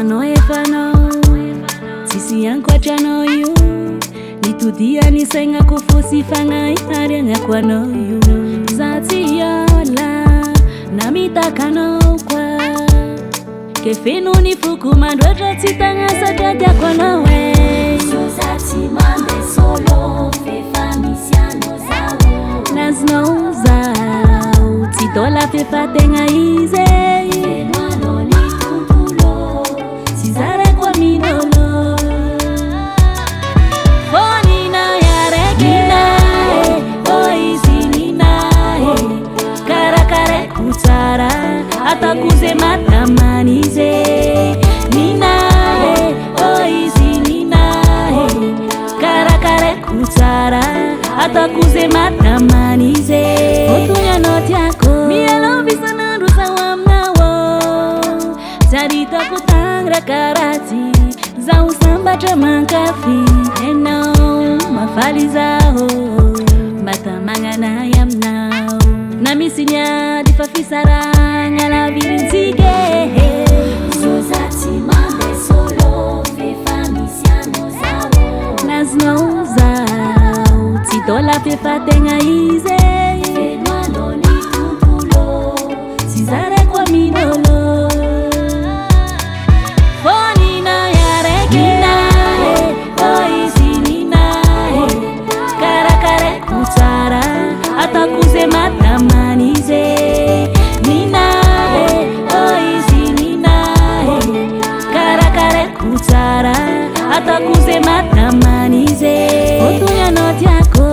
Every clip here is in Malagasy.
efano Sisi yangu achano yu Nitudia nisenga kufusi fanga Ihari ngakwa no yu Zati yola Namitaka no kwa Kefinu ni fuku mandwedra titanga Sajaja kwa no we Zati mande solo Fefa misiano zao Nazno zao Titola fefa tenga ize Fenwano ni kumpulo Sizare kwa minolo Fonina ya regina Oizi nina Karakare kutara Hata kuze matamanize Nina Oizi nina Karakare kutara Hata kuze matamanize Otunya noti yako Mielo visana rusa wamnawo Jarita kutangra karati Za usamba chamankafi Eno mafali zao Matamanga na yamnao Na misinya difafisara Ngala virinzige Zati mande solo Fefa misiano zao Nazno zao Titola fefa tenga ize Fenwano ni kumpulo Sizare kwa minolo Fonina ya regina Oizi nina Karakare kutara Hata kuze matamanize Nina Oizi nina Karakare kutara Hata kuze matamanize Otunya noti yako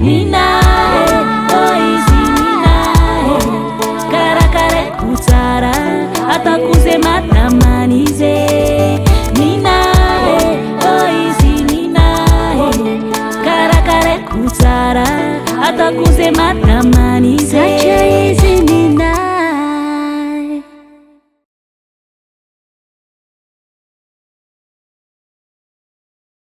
Nina Oizi nina Karakare kutara Hata kuze matamanize Nina Oizi nina Karakare kutara Hata kuze matamanize